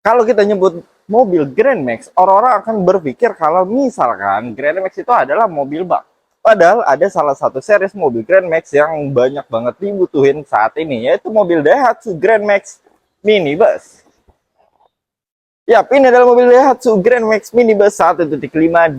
Kalau kita nyebut mobil Grand Max, orang-orang akan berpikir kalau misalkan Grand Max itu adalah mobil bak. Padahal ada salah satu series mobil Grand Max yang banyak banget dibutuhin saat ini, yaitu mobil Daihatsu Grand Max Minibus. Yap, ini adalah mobil Daihatsu Grand Max Minibus 1.5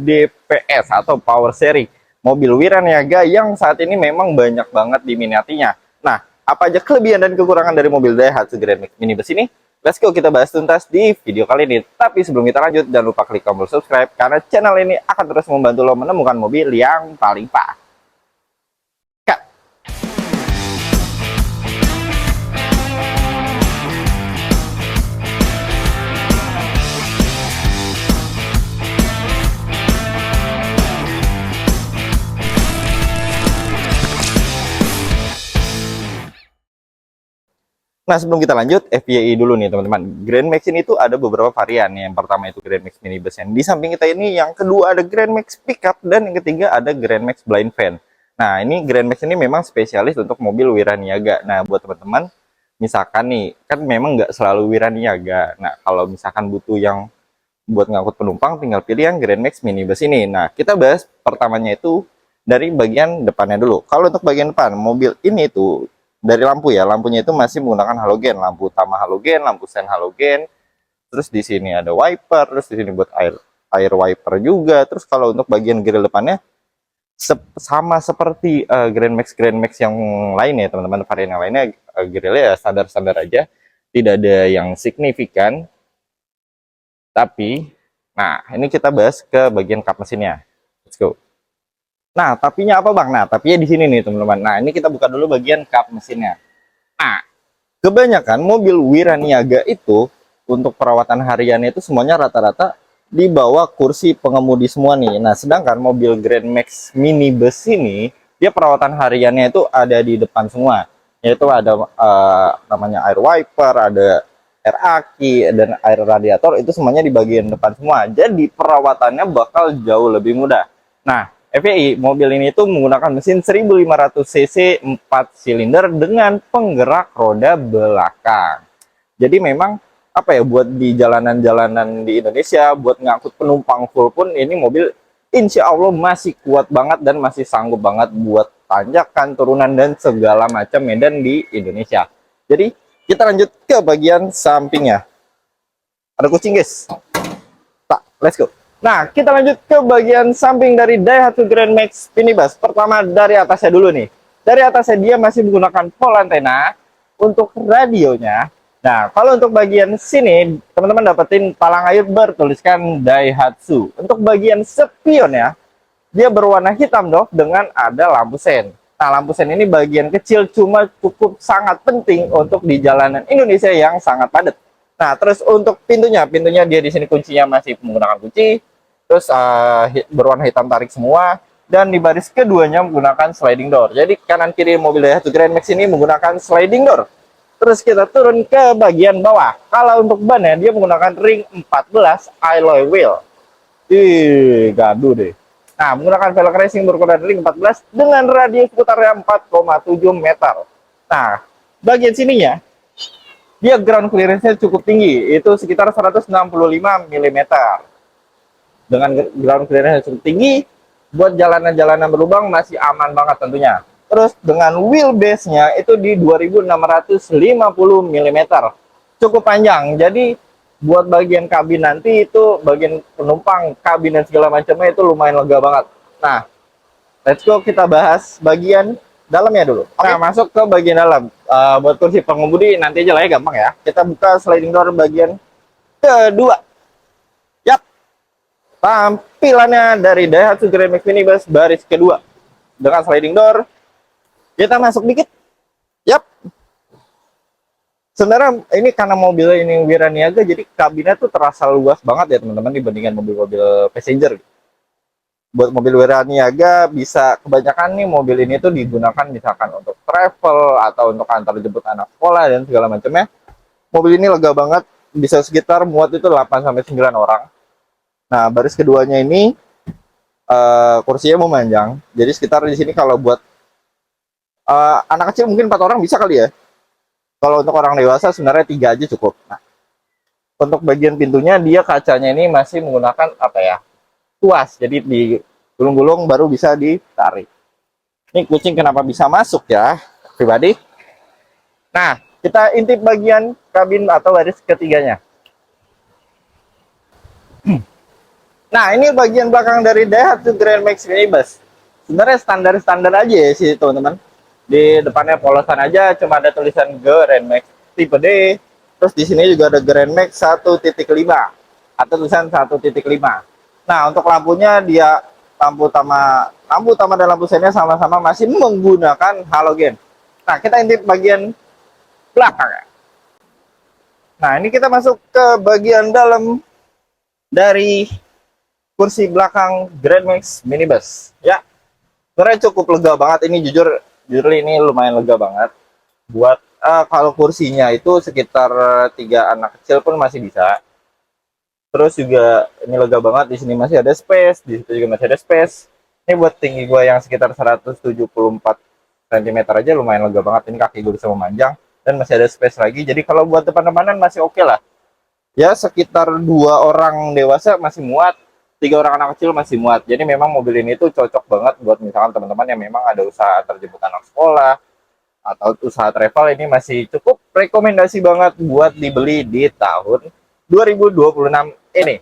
DPS atau Power Series. Mobil Wiraniaga yang saat ini memang banyak banget diminatinya. Nah, apa aja kelebihan dan kekurangan dari mobil Daihatsu Grand Max Minibus ini? Let's go, kita bahas tuntas di video kali ini. Tapi sebelum kita lanjut, jangan lupa klik tombol subscribe karena channel ini akan terus membantu lo menemukan mobil yang paling pas. Nah, sebelum kita lanjut, FYI dulu nih teman-teman. Grand Max ini tuh ada beberapa varian. Yang pertama itu Grand Max Minibus yang di samping kita ini. Yang kedua ada Grand Max Pickup. Dan yang ketiga ada Grand Max Blind Van. Nah, ini Grand Max ini memang spesialis untuk mobil Wiraniaga. Nah, buat teman-teman, misalkan nih, kan memang nggak selalu Wiraniaga. Nah, kalau misalkan butuh yang buat ngangkut penumpang, tinggal pilih yang Grand Max Minibus ini. Nah, kita bahas pertamanya itu dari bagian depannya dulu. Kalau untuk bagian depan, mobil ini tuh dari lampu ya, lampunya itu masih menggunakan halogen, lampu utama halogen, lampu sen halogen. Terus di sini ada wiper, terus di sini buat air wiper juga. Terus kalau untuk bagian grill depannya sama seperti Grand Max yang lain ya teman-teman, varian yang lainnya grillnya ya standar-standar aja, tidak ada yang signifikan. Tapi, nah ini kita bahas ke bagian kap mesinnya. Let's go. Nah, tapinya apa bang? Nah, tapinya di sini nih teman-teman. Nah, ini kita buka dulu bagian kap mesinnya. Nah, kebanyakan mobil Wiraniaga itu untuk perawatan harian itu semuanya rata-rata di bawah kursi pengemudi semua nih. Nah, sedangkan mobil Grand Max Minibus ini dia perawatan hariannya itu ada di depan semua. Yaitu ada namanya air wiper, ada air aki dan air radiator, itu semuanya di bagian depan semua. Jadi perawatannya bakal jauh lebih mudah. Nah, FYI, mobil ini tuh menggunakan mesin 1500 cc 4 silinder dengan penggerak roda belakang. Jadi memang apa ya, buat di jalanan-jalanan di Indonesia, buat ngangkut penumpang full pun ini mobil insya Allah masih kuat banget dan masih sanggup banget buat tanjakan, turunan, dan segala macam medan di Indonesia. Jadi kita lanjut ke bagian sampingnya. Ada kucing guys. Tak, let's go. Nah, kita lanjut ke bagian samping dari Daihatsu Grand Max Minibus. Pertama dari atasnya dulu nih. Dari atasnya dia masih menggunakan pol antena untuk radionya. Nah, kalau untuk bagian sini, teman-teman dapetin palang air bertuliskan Daihatsu. Untuk bagian spionnya, dia berwarna hitam dong dengan ada lampu sen. Nah, lampu sen ini bagian kecil cuma cukup sangat penting untuk di jalanan Indonesia yang sangat padat. Nah, terus untuk pintunya dia di sini kuncinya masih menggunakan kunci, terus berwarna hitam tarik semua, dan di baris keduanya menggunakan sliding door. Jadi kanan kiri mobil Daihatsu Grand Max ini menggunakan sliding door. Terus kita turun ke bagian bawah. Kalau untuk bannya dia menggunakan ring 14 alloy wheel. Ih, gaduh deh. Nah, menggunakan velg racing berukuran ring 14 dengan radius putarnya 4,7 meter. Nah, bagian sininya dia ground clearance-nya cukup tinggi, itu sekitar 165 mm. Dengan ground clearance-nya cukup tinggi, buat jalanan-jalanan berlubang masih aman banget tentunya. Terus dengan wheelbase-nya itu di 2650 mm. Cukup panjang, jadi buat bagian kabin nanti itu, bagian penumpang, kabin dan segala macamnya itu lumayan lega banget. Nah, let's go kita bahas bagian dalamnya dulu. Nah, masuk ke bagian dalam. Buat kursi pengemudi nanti aja lah ya, gampang ya. Kita buka sliding door bagian kedua. Yap. Tampilannya dari Daihatsu Grand Max Minibus baris kedua. Dengan sliding door. Kita masuk dikit. Yap. Sebenarnya ini karena mobil ini Wiraniaga, jadi kabinnya tuh terasa luas banget ya teman-teman dibandingkan mobil-mobil passenger. Buat mobil Wiraniaga bisa kebanyakan nih mobil ini tuh digunakan misalkan untuk travel atau untuk antar jemput anak sekolah dan segala macamnya. Mobil ini lega banget, bisa sekitar muat itu 8-9 orang. Nah, baris keduanya ini kursinya memanjang. Jadi sekitar di sini kalau buat anak kecil mungkin 4 orang bisa kali ya. Kalau untuk orang dewasa sebenarnya 3 aja cukup. Nah, Untuk bagian pintunya dia kacanya ini masih menggunakan apa ya, tuas, jadi digulung-gulung baru bisa ditarik. Ini kucing kenapa bisa masuk ya pribadi. Nah, kita intip bagian kabin atau baris ketiganya. Nah, ini bagian belakang dari Daihatsu Grand Max Minibus. Sebenarnya standar-standar aja ya sih teman-teman. Di depannya polosan aja, cuma ada tulisan Grand Max tipe D. Terus di sini juga ada Grand Max 1.5 atau tulisan 1.5. Nah, untuk lampunya dia lampu utama dan lampu sennya sama-sama masih menggunakan halogen. Nah, kita intip bagian belakang. Nah, ini kita masuk ke bagian dalam dari kursi belakang Grand Max Minibus. Ya, sebenarnya cukup lega banget ini, jujur ini lumayan lega banget. Buat kalau kursinya itu sekitar 3 anak kecil pun masih bisa. Terus juga ini lega banget, di sini masih ada space, di situ juga masih ada space. Ini buat tinggi gue yang sekitar 174 cm aja lumayan lega banget. Ini kaki gue bisa memanjang dan masih ada space lagi. Jadi kalau buat depan-depanan masih oke lah. Ya sekitar 2 orang dewasa masih muat, 3 orang anak kecil masih muat. Jadi memang mobil ini tuh cocok banget buat misalkan teman-teman yang memang ada usaha terjemput anak sekolah atau usaha travel. Ini masih cukup rekomendasi banget buat dibeli di tahun 2026 ini.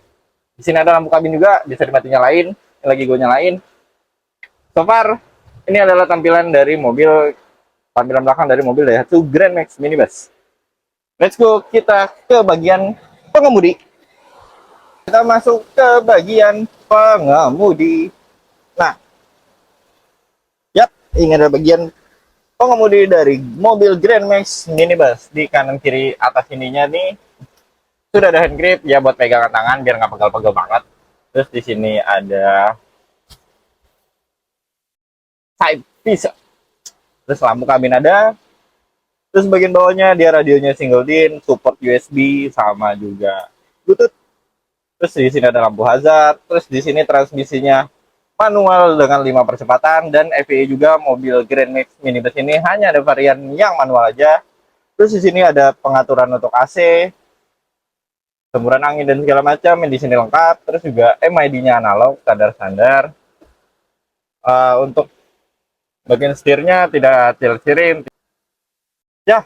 Di sini ada lampu kabin juga, bisa dimati nyalain. Ini lagi gue nyalain. So far, ini adalah tampilan belakang dari mobil Daihatsu Grand Max Minibus. Let's go, kita ke bagian pengemudi. Kita masuk ke bagian pengemudi. Nah, yap, ini ada bagian pengemudi dari mobil Grand Max Minibus. Di kanan kiri atas ininya nih sudah ada hand grip ya buat pegangan tangan biar nggak pegal-pegal banget. Terus di sini ada side pisau. Terus lampu kabin ada. Terus bagian bawahnya dia radionya single din, support USB sama juga Bluetooth. Terus di sini ada lampu hazard. Terus di sini transmisinya manual dengan 5 percepatan dan EVA juga. Mobil Grand Max Minibus ini hanya ada varian yang manual aja. Terus di sini ada pengaturan untuk AC, semburan angin dan segala macam yang di sini lengkap. Terus juga MID-nya analog standar-standar. Untuk bagian setirnya tidak tilt steering. Ya,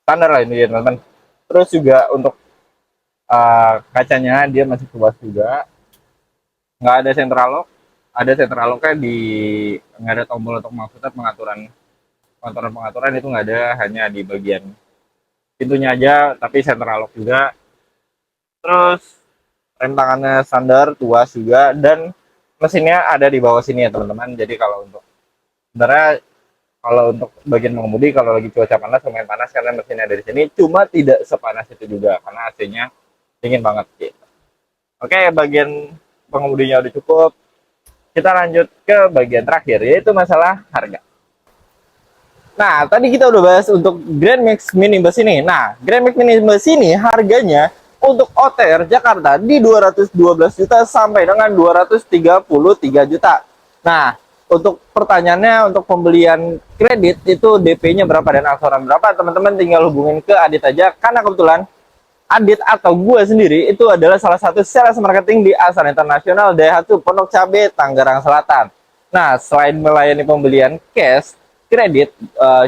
standar lah ini ya teman-teman. Terus juga untuk kacanya dia masih luas juga. Nggak ada central lock. Ada central locknya nggak ada tombol untuk maksudnya pengaturan itu nggak ada, hanya di bagian pintunya aja, tapi central lock juga. Terus rem tangannya standar, tuas juga, dan mesinnya ada di bawah sini ya teman-teman. Jadi sebenarnya kalau untuk bagian mengemudi kalau lagi cuaca panas lumayan panas karena mesinnya ada di sini, cuma tidak sepanas itu juga karena AC-nya dingin banget gitu. Oke, bagian pengemudinya udah cukup. Kita lanjut ke bagian terakhir, yaitu masalah harga. Nah, tadi kita udah bahas untuk Grand Max Minibus ini. Nah, Grand Max Minibus ini harganya untuk OTR Jakarta di 212 juta sampai dengan 233 juta. Nah, untuk pertanyaannya, untuk pembelian kredit itu DP-nya berapa dan angsuran berapa, teman-teman tinggal hubungin ke Adit aja, karena kebetulan Adit atau gue sendiri itu adalah salah satu sales marketing di Asan Internasional Daihatsu Pondok Cabe, Tangerang Selatan. Nah, selain melayani pembelian cash, kredit,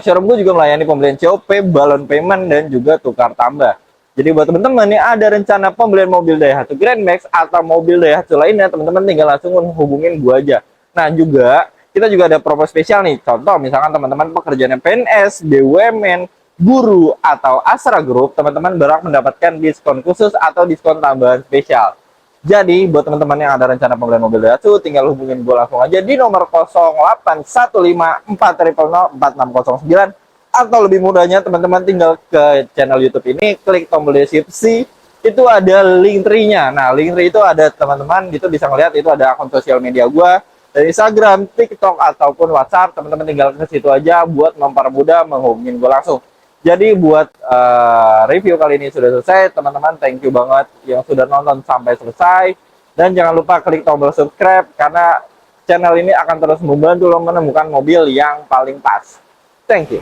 showroom gue juga melayani pembelian COP, balon payment, dan juga tukar tambah. Jadi buat teman-teman nih ada rencana pembelian mobil Daihatsu Grand Max atau mobil Daihatsu lainnya, teman-teman tinggal langsung hubungin gue aja. Nah, juga kita juga ada promo spesial nih. Contoh misalkan teman-teman pekerjaan PNS, BUMN, guru, atau Astra Group, teman-teman berhak mendapatkan diskon khusus atau diskon tambahan spesial. Jadi buat teman-teman yang ada rencana pembelian mobil Daihatsu, tinggal hubungin gue langsung aja di nomor 0815404609, atau lebih mudahnya teman-teman tinggal ke channel YouTube ini, klik tombol deskripsi, itu ada link tree-nya. Nah, link tree itu ada teman-teman, itu bisa ngeliat itu ada akun sosial media gue dari Instagram, TikTok, ataupun WhatsApp. Teman-teman tinggal ke situ aja buat mempermudah menghubungin gue langsung. Jadi buat review kali ini sudah selesai, teman-teman. Thank you banget yang sudah nonton sampai selesai. Dan jangan lupa klik tombol subscribe, karena channel ini akan terus membantu lo menemukan mobil yang paling pas. Thank you.